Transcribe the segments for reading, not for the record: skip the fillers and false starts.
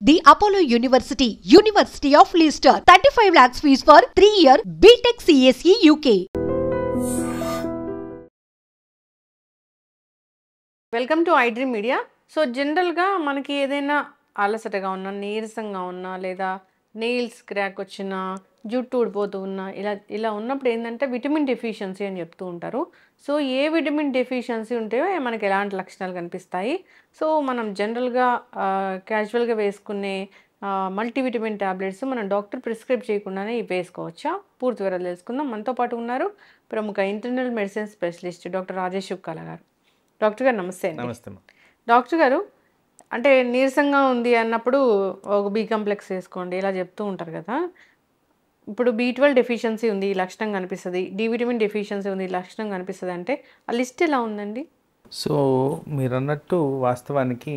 The Apollo University, University of Leicester, 35 lakhs fees for 3-year BTech CSE UK. Welcome to iDream media. So జనరల్గా మనకి ఏదైనా అలసటగా ఉన్నా, నీరసంగా ఉన్నా, లేదా నెయిల్స్ క్రాక్ వచ్చినా, జుట్టు ఊడిపోతూ ఉన్నా, ఇలా ఉన్నప్పుడు ఏంటంటే విటమిన్ డెఫిషియన్సీ అని చెప్తూ ఉంటారు. సో ఏ విటమిన్ డెఫిషియన్సీ ఉంటేయో మనకి ఎలాంటి లక్షణాలు కనిపిస్తాయి. సో మనం జనరల్గా క్యాజువల్గా వేసుకునే మల్టీవిటమిన్ ట్యాబ్లెట్స్ మనం డాక్టర్ ప్రిస్క్రైబ్ చేయకుండానే ఇవి వేసుకోవచ్చా? పూర్తి వివరాలు తెలుసుకుందాం. మనతో పాటు ఉన్నారు ప్రముఖ internal medicine specialist doctor Rajesh Chukkala garu. Doctor గారు నమస్తే అండి. నమస్తే. డాక్టర్ గారు, అంటే నీరసంగా ఉంది అన్నప్పుడు ఒక బి కాంప్లెక్స్ వేసుకోండి ఇలా చెప్తూ ఉంటారు కదా. ఇప్పుడు B12 డెఫిషియన్సీ ఉంది, ఈ లక్షణం కనిపిస్తుంది. డి విటమిన్ డెఫిషియన్సీ ఉంది, ఈ లక్షణం కనిపిస్తుంది అంటే ఆ లిస్ట్ ఎలా ఉందండి? సో మీరు అన్నట్టు వాస్తవానికి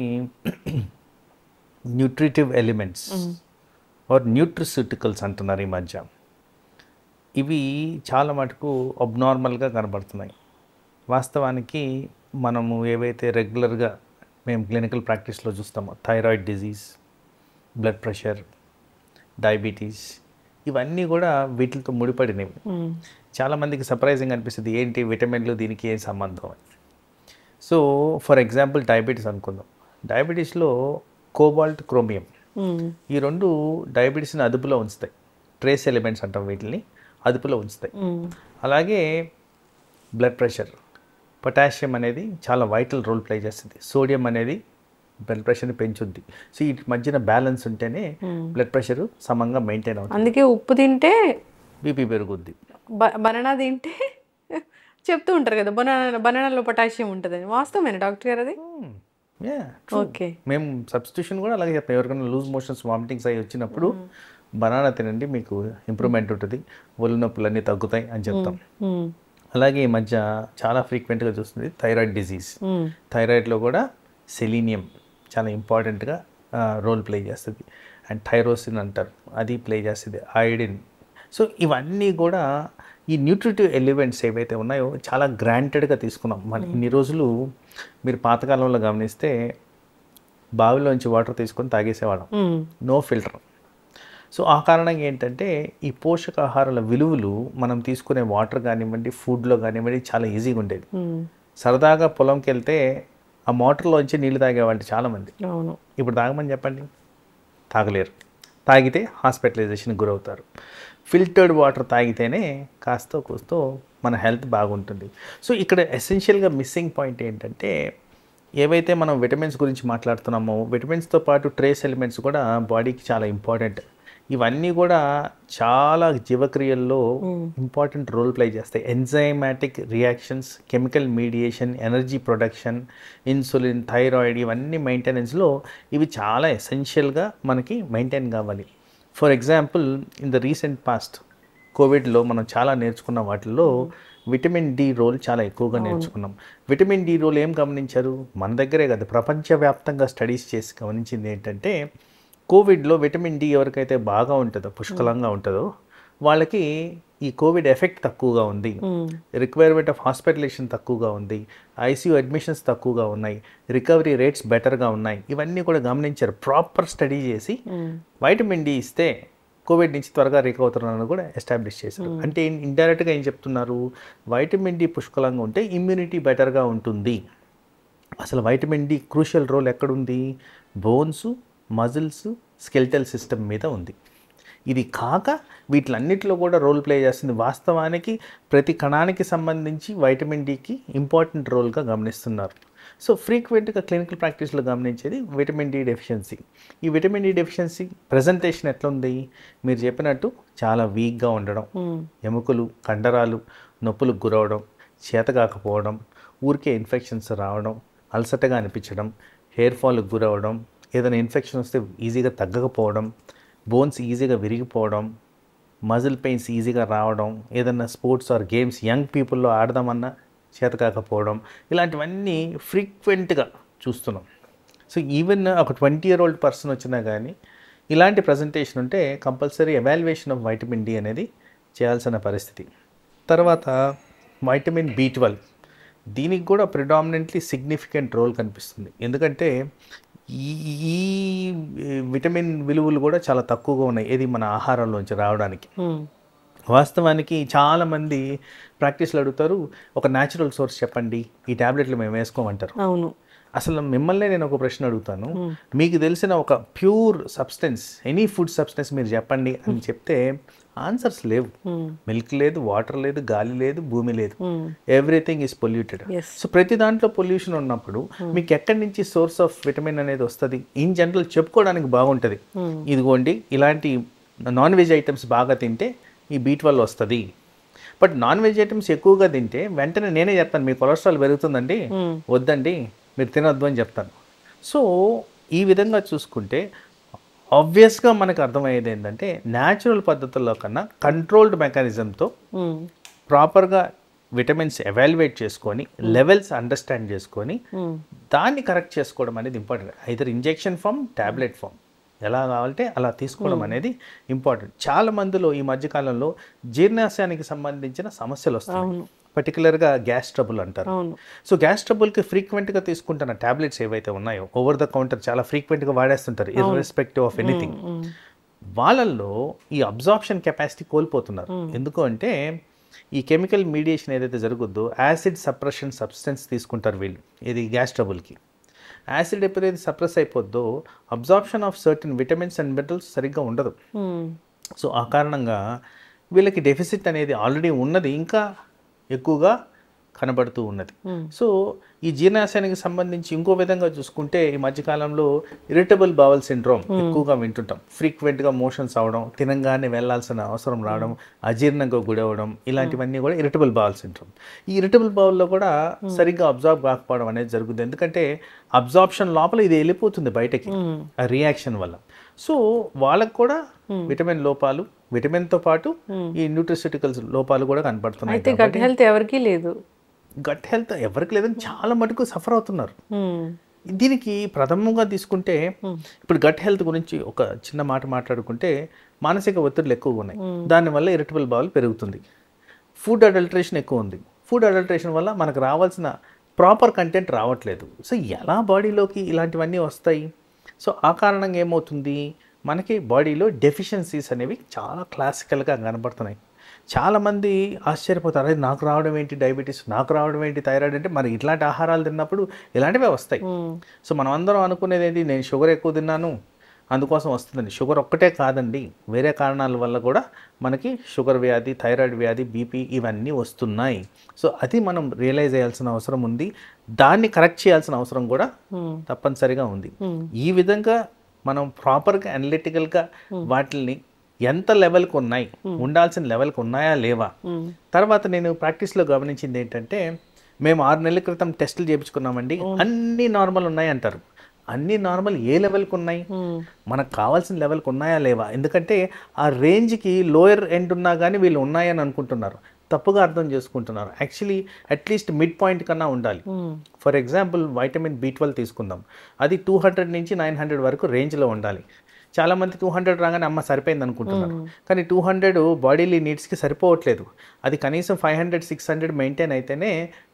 న్యూట్రిటివ్ ఎలిమెంట్స్ ఆర్ న్యూట్రిస్యూటికల్స్ అంటున్నారు ఈ మధ్య. ఇవి చాలా మటుకు అబ్నార్మల్గా కనబడుతున్నాయి. వాస్తవానికి మనము ఏవైతే రెగ్యులర్గా మేము క్లినికల్ ప్రాక్టీస్లో చూస్తామో thyroid disease, blood pressure, diabetes, ఇవన్నీ కూడా వీటితో ముడిపడినవి. చాలామందికి సర్ప్రైజింగ్ అనిపిస్తుంది, ఏంటి విటమిన్లు దీనికి ఏం సంబంధం అని. సో ఫర్ ఎగ్జాంపుల్ డయాబెటీస్ అనుకుందాం. డయాబెటీస్లో కోబాల్ట్, క్రోమియం ఈ రెండు డయాబెటీస్ని అదుపులో ఉంచుతాయి. ట్రేస్ ఎలిమెంట్స్ అంటాం వీటిని, అదుపులో ఉంచుతాయి. అలాగే బ్లడ్ ప్రెషర్, పొటాషియం అనేది చాలా వైటల్ రోల్ ప్లే చేస్తుంది. సోడియం అనేది బ్లడ్ ప్రెషర్ని పెంచుద్ది. సో వీటి మధ్యన బ్యాలెన్స్ ఉంటేనే బ్లడ్ ప్రెషర్ సమంగా మెయింటైన్ అవుతుంది. అందుకే ఉప్పు తింటే బీపీ పెరుగుద్ది, బనానా తింటే చెప్తూ ఉంటారు కదా బనానాలో పొటాషియం ఉంటుందని. వాస్తవమేనా డాక్టర్ గారు అది? ఓకే. మేము సబ్స్టిట్యూషన్ కూడా అలాగే చెప్తాం. ఎవరికైనా లూజ్ మోషన్స్, వామిటింగ్స్ అవి వచ్చినప్పుడు బనానా తినండి, మీకు ఇంప్రూవ్మెంట్ ఉంటుంది, ఒళ్ళు నొప్పులన్నీ తగ్గుతాయి అని చెప్తాం. అలాగే ఈ మధ్య చాలా ఫ్రీక్వెంట్గా చూస్తుంది థైరాయిడ్ డిజీజ్. థైరాయిడ్లో కూడా సెలీనియం చాలా ఇంపార్టెంట్గా రోల్ ప్లే చేస్తుంది. అండ్ థైరోసిన్ అంటారు, అది ప్లే చేస్తుంది, ఐడిన్. సో ఇవన్నీ కూడా ఈ న్యూట్రిటివ్ ఎలిమెంట్స్ ఏవైతే ఉన్నాయో చాలా గ్రాంటెడ్గా తీసుకున్నాం. మన ఇన్ని రోజులు మీరు పాతకాలంలో గమనిస్తే బావిలోంచి వాటర్ తీసుకొని తాగేసేవాళ్ళం, నో ఫిల్టర్. సో ఆ కారణంగా ఏంటంటే ఈ పోషకాహారాల విలువలు మనం తీసుకునే వాటర్ కానివ్వండి, ఫుడ్లో కానివ్వండి చాలా ఈజీగా ఉండేది. సరదాగా పొలంకి వెళ్తే ఆ మోటార్లోంచి నీళ్ళు తాగేవాళ్ళు చాలామంది. ఇప్పుడు తాగమని చెప్పండి, తాగలేరు. తాగితే హాస్పిటలైజేషన్కి గురవుతారు. ఫిల్టర్డ్ వాటర్ తాగితేనే కాస్తో కూస్తో మన హెల్త్ బాగుంటుంది. సో ఇక్కడ ఎసెన్షియల్గా మిస్సింగ్ పాయింట్ ఏంటంటే, ఏవైతే మనం విటమిన్స్ గురించి మాట్లాడుతున్నామో విటమిన్స్తో పాటు ట్రేస్ ఎలిమెంట్స్ కూడా బాడీకి చాలా ఇంపార్టెంట్. ఇవన్నీ కూడా చాలా జీవక్రియల్లో ఇంపార్టెంట్ రోల్ ప్లే చేస్తాయి. Enzymatic reactions, chemical mediation, energy production, insulin, thyroid, ఇవన్నీ మెయింటెనెన్స్లో ఇవి చాలా ఎసెన్షియల్గా మనకి మెయింటైన్ కావాలి. For example in the recent past కోవిడ్లో మనం చాలా నేర్చుకున్న వాటిల్లో విటమిన్ డి రోల్ చాలా ఎక్కువగా నేర్చుకున్నాం. విటమిన్ డి రోల్ ఏం గమనించారు? మన దగ్గరే కదా, ప్రపంచవ్యాప్తంగా స్టడీస్ చేసి గమనించింది ఏంటంటే, కోవిడ్లో విటమిన్ డి ఎవరికైతే బాగా ఉంటుందో, పుష్కలంగా ఉంటుందో, వాళ్ళకి ఈ కోవిడ్ ఎఫెక్ట్ తక్కువగా ఉంది, రిక్వైర్మెంట్ ఆఫ్ హాస్పిటలైజేషన్ తక్కువగా ఉంది, ఐసీయూ అడ్మిషన్స్ తక్కువగా ఉన్నాయి, రికవరీ రేట్స్ బెటర్గా ఉన్నాయి. ఇవన్నీ కూడా గమనించారు. ప్రాపర్ స్టడీ చేసి వైటమిన్ డి ఇస్తే కోవిడ్ నుంచి త్వరగా రికవర్ అవుతున్నారని కూడా ఎస్టాబ్లిష్ చేశారు. అంటే ఇండైరెక్ట్గా ఏం చెప్తున్నారు? వైటమిన్ డి పుష్కలంగా ఉంటే ఇమ్యూనిటీ బెటర్గా ఉంటుంది. అసలు వైటమిన్ డి క్రూషియల్ రోల్ ఎక్కడుంది? బోన్స్, మజిల్స్, స్కెల్టల్ సిస్టమ్ మీద ఉంది. ఇది కాక వీటిలన్నిటిలో కూడా రోల్ ప్లే చేస్తుంది. వాస్తవానికి ప్రతి కణానికి సంబంధించి వైటమిన్ డికి ఇంపార్టెంట్ రోల్గా గమనిస్తున్నారు. సో ఫ్రీక్వెంట్గా క్లినికల్ ప్రాక్టీస్లో గమనించేది విటమిన్ డి డెఫిషియన్సీ. ఈ విటమిన్ డి డెఫిషియన్సీ ప్రజెంటేషన్ ఎట్లుంది? మీరు చెప్పినట్టు చాలా వీక్గా ఉండడం, ఎముకలు, కండరాలు నొప్పులకు గురవడం, చేత కాకపోవడం, ఊరికే ఇన్ఫెక్షన్స్ రావడం, అలసటగా అనిపించడం, హెయిర్ ఫాల్కి గురవడం, ఏదైనా ఇన్ఫెక్షన్ వస్తే ఈజీగా తగ్గకపోవడం, బోన్స్ ఈజీగా విరిగిపోవడం, మజిల్ పెయిన్స్ ఈజీగా రావడం, ఏదైనా స్పోర్ట్స్ ఆర్ గేమ్స్ యంగ్ పీపుల్లో ఆడదామన్నా చేత కాకపోవడం, ఇలాంటివన్నీ ఫ్రీక్వెంట్గా చూస్తున్నాం. సో ఈవెన్ ఒక 20-year-old పర్సన్ వచ్చినా కానీ ఇలాంటి ప్రజెంటేషన్ ఉంటే compulsory evaluation of vitamin D అనేది చేయాల్సిన పరిస్థితి. తర్వాత వైటమిన్ B12, దీనికి కూడా ప్రిడామినెంట్లీ సిగ్నిఫికెంట్ రోల్ కనిపిస్తుంది. ఎందుకంటే ఈ ఈ విటమిన్ విలువలు కూడా చాలా తక్కువగా ఉన్నాయి ఏది మన ఆహారంలోంచి రావడానికి. వాస్తవానికి చాలామంది ప్రాక్టీస్లో అడుగుతారు, ఒక న్యాచురల్ సోర్స్ చెప్పండి, ఈ ట్యాబ్లెట్లు మేము వేసుకోమంటారు. అవును. అసలు మిమ్మల్ని నేను ఒక ప్రశ్న అడుగుతాను, మీకు తెలిసిన ఒక pure substance, any food substance మీరు చెప్పండి అని చెప్తే ఆన్సర్స్ లేవు. మిల్క్ లేదు, వాటర్ లేదు, గాలి లేదు, భూమి లేదు, ఎవ్రీథింగ్ ఈజ్ పొల్యూటెడ్. సో ప్రతి దాంట్లో పొల్యూషన్ ఉన్నప్పుడు మీకు ఎక్కడి నుంచి సోర్స్ ఆఫ్ విటమిన్ అనేది వస్తుంది? ఇన్ జనరల్ చెప్పుకోవడానికి బాగుంటుంది, ఇదిగోండి ఇలాంటి నాన్ వెజ్ ఐటమ్స్ బాగా తింటే ఈ B12 వస్తుంది. బట్ నాన్ వెజ్ ఐటమ్స్ ఎక్కువగా తింటే వెంటనే నేనే చెప్తాను మీ కొలెస్ట్రాల్ పెరుగుతుందండి, వద్దండి మీరు తినొద్దు అని చెప్తాను. సో ఈ విధంగా చూసుకుంటే ఆబ్వియస్గా మనకు అర్థమయ్యేది ఏంటంటే న్యాచురల్ పద్ధతుల్లో కన్నా కంట్రోల్డ్ మెకానిజంతో ప్రాపర్గా విటమిన్స్ ఎవాల్యుయేట్ చేసుకొని లెవెల్స్ అండర్స్టాండ్ చేసుకొని దాన్ని కరెక్ట్ చేసుకోవడం అనేది important. Either injection form, tablet form, ఎలా కావాలంటే అలా తీసుకోవడం అనేది ఇంపార్టెంట్. చాలా మందిలో ఈ మధ్యకాలంలో జీర్ణాశయానికి సంబంధించిన సమస్యలు వస్తాయి, పర్టికులర్గా గ్యాస్ ట్రబుల్ అంటారు. సో గ్యాస్ ట్రబుల్కి ఫ్రీక్వెంట్గా తీసుకుంటున్న ట్యాబ్లెట్స్ ఏవైతే ఉన్నాయో ఓవర్ ద కౌంటర్ చాలా ఫ్రీక్వెంట్గా వాడేస్తుంటారు ఇర్రెస్పెక్టివ్ ఆఫ్ ఎనీథింగ్. వాళ్ళల్లో ఈ అబ్జార్ప్షన్ కెపాసిటీ కోల్పోతున్నారు. ఎందుకు అంటే ఈ కెమికల్ మీడియేషన్ ఏదైతే జరుగుద్దో యాసిడ్ సప్రెషన్ సబ్స్టెన్స్ తీసుకుంటారు వీళ్ళు, ఇది గ్యాస్ ట్రబుల్కి. యాసిడ్ ఎప్పుడైతే సప్రెస్ అయిపోద్దో absorption of certain vitamins and minerals సరిగ్గా ఉండదు. సో ఆ కారణంగా వీళ్ళకి డెఫిసిట్ అనేది ఆల్రెడీ ఉన్నది ఇంకా ఎక్కువగా కనబడుతూ ఉన్నది. సో ఈ జీర్ణాశయానికి సంబంధించి ఇంకో విధంగా చూసుకుంటే ఈ మధ్యకాలంలో ఇరిటబుల్ బవల్ సిండ్రోమ్ ఎక్కువగా వింటుంటాం. ఫ్రీక్వెంట్గా మోషన్స్ అవడం, తినంగానే వెళ్లాల్సిన అవసరం రావడం, అజీర్ణంగా గురవడం, ఇలాంటివన్నీ కూడా ఇరిటబుల్ బవల్ సిండ్రోమ్. ఈ ఇరిటబుల్ బవల్లో కూడా సరిగ్గా అబ్జార్బ్ కాకపోవడం అనేది జరుగుతుంది. ఎందుకంటే అబ్జార్ప్షన్ లోపల ఇది వెళ్ళిపోతుంది బయటకి ఆ రియాక్షన్ వల్ల. సో వాళ్ళకు కూడా విటమిన్ లోపాలు, విటమిన్తో పాటు ఈ న్యూట్రిసిటికల్స్ లోపాలు కూడా కనపడుతున్నాయి. గట్ హెల్త్ ఎవరికీ లేదు, గట్ హెల్త్ ఎవరికి లేదని చాలా మటుకు సఫర్ అవుతున్నారు. దీనికి ప్రథమంగా తీసుకుంటే ఇప్పుడు గట్ హెల్త్ గురించి ఒక చిన్న మాట మాట్లాడుకుంటే మానసిక ఒత్తిడులు ఎక్కువగా ఉన్నాయి, దానివల్ల ఇరిటబుల్ బౌల్ పెరుగుతుంది. ఫుడ్ అడల్టరేషన్ ఎక్కువ ఉంది, ఫుడ్ అడల్టరేషన్ వల్ల మనకు రావాల్సిన ప్రాపర్ కంటెంట్ రావట్లేదు. సో ఎలా బాడీలోకి ఇలాంటివన్నీ వస్తాయి? సో ఆ కారణంగా ఏమవుతుంది, మనకి బాడీలో డెఫిషియన్సీస్ అనేవి చాలా క్లాసికల్గా కనబడుతున్నాయి. చాలామంది ఆశ్చర్యపోతారు, అదే నాకు రావడం ఏంటి డయాబెటీస్, నాకు రావడం ఏంటి థైరాయిడ్ అంటే మరి ఇట్లాంటి ఆహారాలు తిన్నప్పుడు ఇలాంటివే వస్తాయి. సో మనం అందరం అనుకునేది ఏంటి, నేను షుగర్ ఎక్కువ తిన్నాను అందుకోసం వస్తుందండి. షుగర్ ఒక్కటే కాదండి, వేరే కారణాల వల్ల కూడా మనకి షుగర్ వ్యాధి, థైరాయిడ్ వ్యాధి, బీపీ ఇవన్నీ వస్తున్నాయి. సో అది మనం రియలైజ్ చేయాల్సిన అవసరం ఉంది, దాన్ని కరెక్ట్ చేయాల్సిన అవసరం కూడా తప్పనిసరిగా ఉంది. ఈ విధంగా మనం ప్రాపర్గా అనలిటికల్గా వాటిని ఎంత లెవెల్కి ఉన్నాయి, ఉండాల్సిన లెవెల్కి ఉన్నాయా లేవా. తర్వాత నేను ప్రాక్టీస్లో గమనించింది ఏంటంటే, మేము 6 నెలల క్రితం టెస్టులు చేయించుకున్నామండి, అన్నీ నార్మల్ ఉన్నాయి అంటారు. అన్నీ నార్మల్ ఏ లెవెల్కి ఉన్నాయి, మనకు కావాల్సిన లెవెల్కి ఉన్నాయా లేవా. ఎందుకంటే ఆ రేంజ్కి లోయర్ ఎండ్ ఉన్నా కానీ వీళ్ళు ఉన్నాయని అనుకుంటున్నారు, తప్పుగా అర్థం చేసుకుంటున్నారు. యాక్చువల్లీ అట్లీస్ట్ మిడ్ పాయింట్ కన్నా ఉండాలి. ఫర్ ఎగ్జాంపుల్ వైటమిన్ B12 తీసుకుందాం, అది 200 నుంచి 900 వరకు రేంజ్లో ఉండాలి. చాలామంది 200 రాగానే అమ్మ సరిపోయింది అనుకుంటున్నారు, కానీ 200 బాడీలీ నీడ్స్కి సరిపోవట్లేదు. అది కనీసం 500, 600 మెయింటైన్ అయితేనే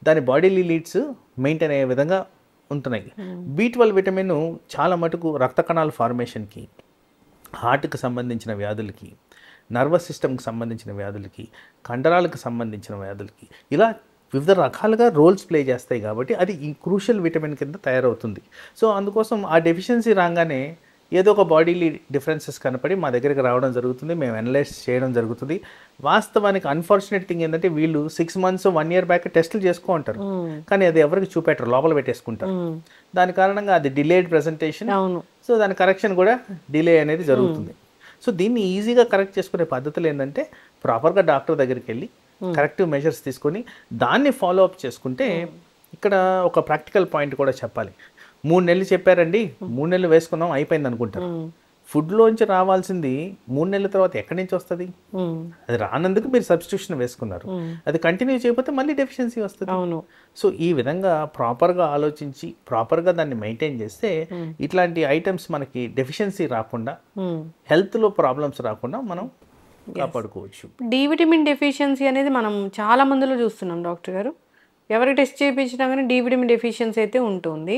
దాని బాడీలీ నీడ్స్ మెయింటైన్ అయ్యే విధంగా ఉంటున్నాయి. B12 విటమిన్ చాలా మటుకు రక్త కణాల ఫార్మేషన్కి, హార్ట్కి సంబంధించిన వ్యాధులకి, నర్వస్ సిస్టమ్కి సంబంధించిన వ్యాధులకి, కండరాలకు సంబంధించిన వ్యాధులకి, ఇలా వివిధ రకాలుగా రోల్స్ ప్లే చేస్తాయి. కాబట్టి అది ఈ క్రూషియల్ విటమిన్ కింద తయారవుతుంది. సో అందుకోసం ఆ డెఫిషియన్సీ రాగానే ఏదో ఒక బాడీలీ డిఫరెన్సెస్ కనపడి మా దగ్గరికి రావడం జరుగుతుంది, మేము అనలైజ్ చేయడం జరుగుతుంది. వాస్తవానికి అన్ఫార్చునేట్ థింగ్ ఏంటంటే వీళ్ళు 6 months 1 year బ్యాక్ టెస్టులు చేసుకో ఉంటారు, కానీ అది ఎవరికి చూపెట్టరు, లోపల పెట్టేసుకుంటారు. దాని కారణంగా అది డిలేడ్ ప్రెజెంటేషన్, సో దాని కరెక్షన్ కూడా డిలే అనేది జరుగుతుంది. సో దీన్ని ఈజీగా కరెక్ట్ చేసుకునే పద్ధతులు ఏంటంటే ప్రాపర్గా డాక్టర్ దగ్గరికి వెళ్ళి కరెక్టివ్ మెజర్స్ తీసుకొని దాన్ని ఫాలో అప్ చేసుకుంటే. ఇక్కడ ఒక ప్రాక్టికల్ పాయింట్ కూడా చెప్పాలి. 3 నెలలు చెప్పారండి, 3 నెలలు వేసుకున్నాం అయిపోయింది అనుకుంటారు. ఫుడ్లోంచి రావాల్సింది 3 నెలల తర్వాత ఎక్కడి నుంచి వస్తుంది? అది రానందుకు మీరు సబ్స్టిట్యూషన్ వేసుకున్నారు, అది కంటిన్యూ చేయకపోతే మళ్ళీ డెఫిషియన్సీ వస్తుంది. సో ఈ విధంగా ప్రాపర్గా ఆలోచించి ప్రాపర్గా దాన్ని మెయింటైన్ చేస్తే ఇట్లాంటి ఐటమ్స్ మనకి డెఫిషియన్సీ రాకుండా, హెల్త్లో ప్రాబ్లమ్స్ రాకుండా మనం కాపాడుకోవచ్చు. డి విటమిన్ డెఫిషియన్సీ అనేది మనం చాలా మందిలో చూస్తున్నాం డాక్టర్ గారు. ఎవరికి టెస్ట్ చేయించినా కానీ డి విటమిన్ డెఫిషియన్సీ అయితే ఉంటుంది.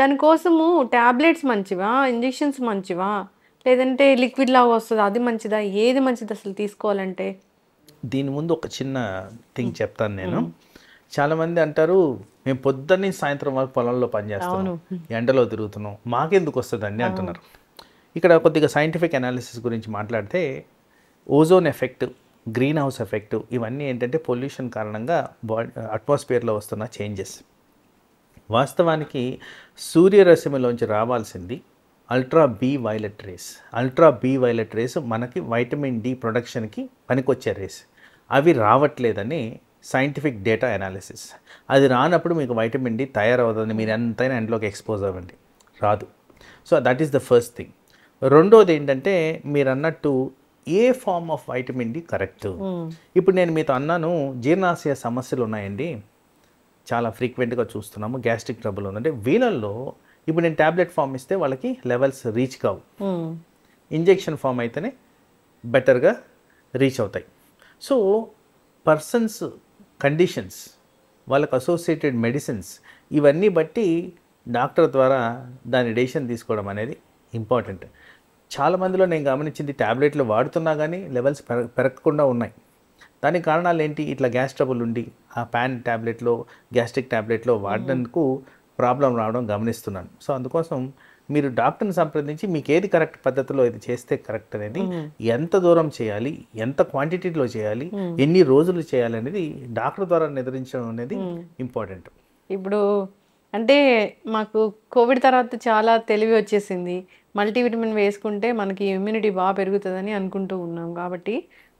దానికోసము టాబ్లెట్స్ మంచివా, ఇంజెక్షన్స్ మంచివా, లేదంటే లిక్విడ్ లాగా వస్తుందా, అది మంచిదా, ఏది మంచిది అసలు తీసుకోవాలంటే? దీని ముందు ఒక చిన్న థింగ్ చెప్తాను నేను. చాలామంది అంటారు మేము పొద్దున్నే సాయంత్రం వరకు పొలంలో పనిచేస్తున్నాం, ఎండలో తిరుగుతున్నాం, మాకెందుకు వస్తుందండి అంటున్నారు. ఇక్కడ కొద్దిగా సైంటిఫిక్ అనాలిసిస్ గురించి మాట్లాడితే ozone effect, green house effect ఇవన్నీ ఏంటంటే పొల్యూషన్ కారణంగా అట్మాస్ఫియర్లో వస్తున్న చేంజెస్. వాస్తవానికి సూర్యరశ్మిలోంచి రావాల్సింది ultra B violet rays. Ultra B violet rays మనకి వైటమిన్ డి ప్రొడక్షన్కి పనికొచ్చే రేస్. అవి రావట్లేదని సైంటిఫిక్ డేటా అనాలిసిస్. అది రానప్పుడు మీకు వైటమిన్ డి తయారవుతుంది, మీరు ఎంతైనా ఎండలోకి ఎక్స్పోజ్ అవ్వండి, రాదు. So that is the first thing. రెండోది ఏంటంటే మీరు అన్నట్టు ఏ form of vitamin D correct. ఇప్పుడు నేను మీతో అన్నాను జీర్ణాశయ సమస్యలు ఉన్నాయండి, చాలా ఫ్రీక్వెంట్గా చూస్తున్నాము, గ్యాస్ట్రిక్ ట్రబుల్ ఉందంటే వీళ్ళల్లో ఇప్పుడు నేను ట్యాబ్లెట్ ఫామ్ ఇస్తే వాళ్ళకి లెవెల్స్ రీచ్ కావు, ఇంజెక్షన్ ఫామ్ అయితేనే బెటర్గా రీచ్ అవుతాయి. సో పర్సన్స్ కండిషన్స్, వాళ్ళకు అసోసియేటెడ్ మెడిసిన్స్ ఇవన్నీ బట్టి డాక్టర్ ద్వారా దాని డెసిషన్ తీసుకోవడం అనేది ఇంపార్టెంట్. చాలామందిలో నేను గమనించింది ట్యాబ్లెట్లు వాడుతున్నా కానీ లెవెల్స్ పెరగకుండా ఉన్నాయి. దానికి కారణాలు ఏంటి? ఇట్లా గ్యాస్ ట్రబుల్ ఉండి ఆ ప్యాన్ ట్యాబ్లెట్లో, గ్యాస్ట్రిక్ ట్యాబ్లెట్లో వాడడానికి ప్రాబ్లం రావడం గమనిస్తున్నాను. సో అందుకోసం మీరు డాక్టర్ని సంప్రదించి మీకు ఏది కరెక్ట్ పద్ధతిలో ఇది చేస్తే కరెక్ట్ అనేది, ఎంత దూరం చేయాలి, ఎంత క్వాంటిటీలో చేయాలి, ఎన్ని రోజులు చేయాలి అనేది డాక్టర్ ద్వారా నిర్ణయించడం అనేది ఇంపార్టెంట్. ఇప్పుడు అంటే మాకు కోవిడ్ తర్వాత చాలా తెలివి వచ్చేసింది, మల్టీవిటమిన్ వేసుకుంటే మనకి ఇమ్యూనిటీ బాగా పెరుగుతుందని అనుకుంటూ ఉన్నాం. కాబట్టి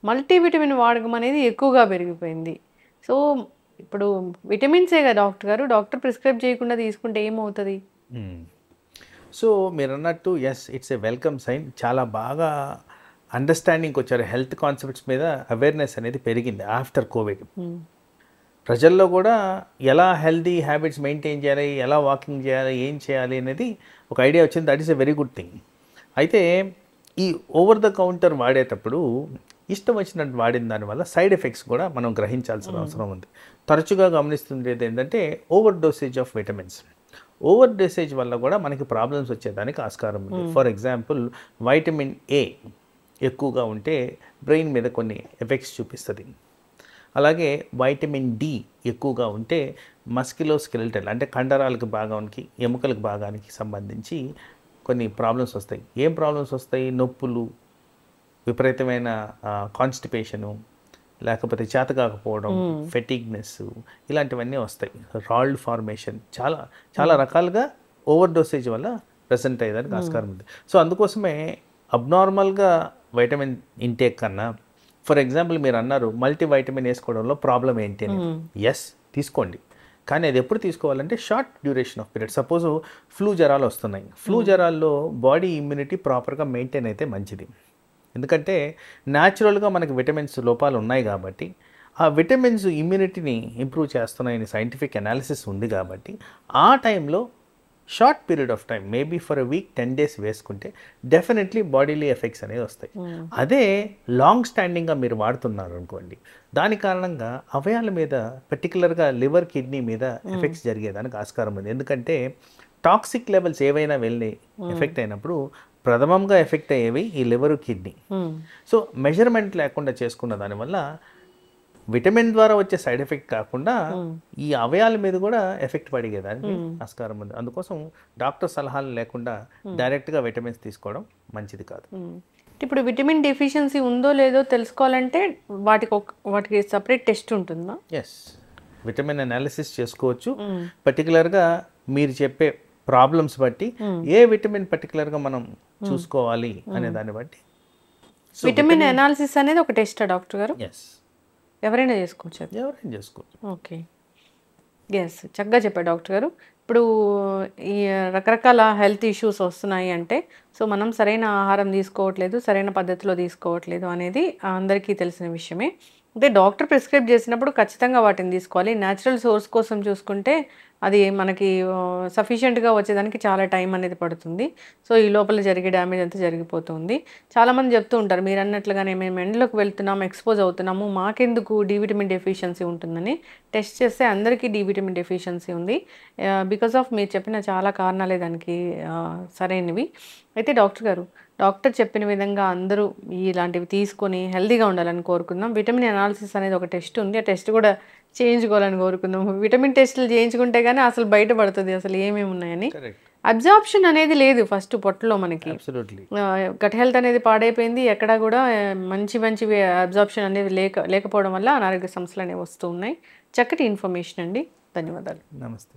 మల్టీవిటమిన్ వాడకం అనేది ఎక్కువగా పెరిగిపోయింది. సో ఇప్పుడు విటమిన్సే కదా డాక్టర్ గారు, డాక్టర్ ప్రిస్క్రైబ్ చేయకుండా తీసుకుంటే ఏమవుతుంది? సో మీరు అన్నట్టు yes, it's a welcome sign. చాలా బాగా అండర్స్టాండింగ్కి వచ్చారు, హెల్త్ కాన్సెప్ట్స్ మీద అవేర్నెస్ అనేది పెరిగింది ఆఫ్టర్ కోవిడ్. ప్రజల్లో కూడా ఎలా హెల్తీ హ్యాబిట్స్ మెయింటైన్ చేయాలి, ఎలా వాకింగ్ చేయాలి, ఏం చేయాలి అనేది ఒక ఐడియా వచ్చింది. That is a very good thing. అయితే ఈ ఓవర్ ద కౌంటర్ వాడేటప్పుడు ఇష్టం వచ్చినట్టు వాడిన దానివల్ల సైడ్ ఎఫెక్ట్స్ కూడా మనం గ్రహించాల్సిన అవసరం ఉంది. తరచుగా గమనిస్తుండేది ఏంటంటే over dosage of vitamins. Over dosage వల్ల కూడా మనకి ప్రాబ్లమ్స్ వచ్చేదానికి ఆస్కారం ఉంది. ఫర్ ఎగ్జాంపుల్ వైటమిన్ ఏ ఎక్కువగా ఉంటే బ్రెయిన్ మీద కొన్ని ఎఫెక్ట్స్ చూపిస్తుంది. అలాగే వైటమిన్ డి ఎక్కువగా ఉంటే మస్క్యులోస్కెలిటల్ అంటే కండరాలకు భాగానికి, ఎముకలకు భాగానికి సంబంధించి కొన్ని ప్రాబ్లమ్స్ వస్తాయి. ఏం ప్రాబ్లమ్స్ వస్తాయి? నొప్పులు, విపరీతమైన కాన్స్టిపేషను, లేకపోతే చేతకాకపోవడం, ఫెటిగ్నెస్, ఇలాంటివన్నీ వస్తాయి. రాల్డ్ ఫార్మేషన్, చాలా చాలా రకాలుగా ఓవర్ డోసేజ్ వల్ల ప్రెసెంట్ అయ్యేదానికి ఆస్కారం ఉంది. సో అందుకోసమే అబ్నార్మల్గా వైటమిన్ ఇంటేక్ కన్నా, ఫర్ ఎగ్జాంపుల్ మీరు అన్నారు మల్టీ వైటమిన్ వేసుకోవడంలో ప్రాబ్లం ఏంటి అని. ఎస్, తీసుకోండి, కానీ అది ఎప్పుడు తీసుకోవాలంటే short duration of period. Suppose flu జ్వరాలు వస్తున్నాయి, ఫ్లూ జ్వరాల్లో బాడీ ఇమ్యూనిటీ ప్రాపర్గా మెయింటైన్ అయితే మంచిది. ఎందుకంటే న్యాచురల్గా మనకి విటమిన్స్ లోపాలు ఉన్నాయి కాబట్టి ఆ విటమిన్స్ ఇమ్యూనిటీని ఇంప్రూవ్ చేస్తున్నాయని సైంటిఫిక్ అనాలిసిస్ ఉంది కాబట్టి ఆ టైంలో short period of time, maybe for a week 10 days వేసుకుంటే డెఫినెట్లీ బాడీలీ ఎఫెక్ట్స్ అనేవి వస్తాయి. అదే లాంగ్ స్టాండింగ్గా మీరు వాడుతున్నారు అనుకోండి, దాని కారణంగా అవయాల మీద, పర్టికులర్గా లివర్, కిడ్నీ మీద ఎఫెక్ట్స్ జరిగేదానికి ఆస్కారం ఉంది. ఎందుకంటే టాక్సిక్ లెవెల్స్ ఏవైనా వెళ్ళి ఎఫెక్ట్ అయినప్పుడు ప్రథమంగా ఎఫెక్ట్ అయ్యేవి ఈ లివరు, కిడ్నీ. సో మెజర్మెంట్ లేకుండా చేసుకున్న దానివల్ల విటమిన్ ద్వారా వచ్చే సైడ్ ఎఫెక్ట్ కాకుండా ఈ అవయాల మీద కూడా ఎఫెక్ట్ పడిగేదానికి ఆస్కారం ఉంది. అందుకోసం డాక్టర్ సలహాలు లేకుండా డైరెక్ట్గా విటమిన్స్ తీసుకోవడం మంచిది కాదు. ఇప్పుడు విటమిన్ డెఫిషియన్సీ ఉందో లేదో తెలుసుకోవాలంటే వాటికి సపరేట్ టెస్ట్ ఉంటుందా? ఎస్, విటమిన్ అనాలిసిస్ చేసుకోవచ్చు. పర్టికులర్గా మీరు చెప్పే ప్రాబ్లమ్స్ బట్టి ఏ విటమిన్ పర్టికులర్గా మనం చూసుకోవాలి అనే దాన్ని బట్టి. విటమిన్ అనాలిసిస్ అనేది ఒక టెస్టా డాక్టర్ గారు? ఎస్, ఎవరైనా చేసుకోవచ్చు. ఎవరైనా చేసుకోవచ్చు. ఓకే, ఎస్, చక్కగా చెప్పారు డాక్టర్ గారు. ఇప్పుడు ఈ రకరకాల హెల్త్ ఇష్యూస్ వస్తున్నాయి అంటే, సో మనం సరైన ఆహారం తీసుకోవట్లేదు, సరైన పద్ధతిలో తీసుకోవట్లేదు అనేది అందరికీ తెలిసిన విషయమే. అంటే డాక్టర్ ప్రిస్క్రైబ్ చేసినప్పుడు ఖచ్చితంగా వాటిని తీసుకోవాలి. న్యాచురల్ సోర్స్ కోసం చూసుకుంటే అది మనకి సఫిషియెంట్‌గా వచ్చేదానికి చాలా టైం అనేది పడుతుంది. సో, ఈ లోపల జరిగే డ్యామేజ్ అంతా జరిగిపోతుంది. చాలామంది చెప్తూ ఉంటారు మీరన్నట్లుగానే మేము ఎండలోకి వెళ్తున్నాము, ఎక్స్‌పోజ్ అవుతున్నాము, మాకెందుకు డి విటమిన్ డెఫిషియన్సీ ఉంటుందని. టెస్ట్ చేస్తే అందరికీ డి విటమిన్ డెఫిషియన్సీ ఉంది. బికాస్ ఆఫ్ మీరు చెప్పిన చాలా కారణాలే దానికి సరైనవి. అయితే డాక్టర్ గారు, డాక్టర్ చెప్పిన విధంగా అందరూ ఇలాంటివి తీసుకొని హెల్తీగా ఉండాలని కోరుకుందాం. విటమిన్ అనాలిసిస్ అనేది ఒక టెస్ట్ ఉంది. ఆ టెస్ట్ కూడా చేయించుకోవాలని కోరుకుందాం. విటమిన్ టెస్టులు చేయించుకుంటే గానీ అసలు బయటపడుతుంది అసలు ఏమేమి ఉన్నాయని. అబ్జార్ప్షన్ అనేది లేదు ఫస్ట్ పొట్టలో మనకి. అబ్సల్యూట్లీ. గట్ హెల్త్ అనేది పాడైపోయింది. ఎక్కడా కూడా మంచివి అబ్జార్ప్షన్ అనేది లేకపోవడం వల్ల అనారోగ్య సమస్యలు అనేవి వస్తూ ఉన్నాయి. చక్కటి ఇన్ఫర్మేషన్ అండి. ధన్యవాదాలు. నమస్తే.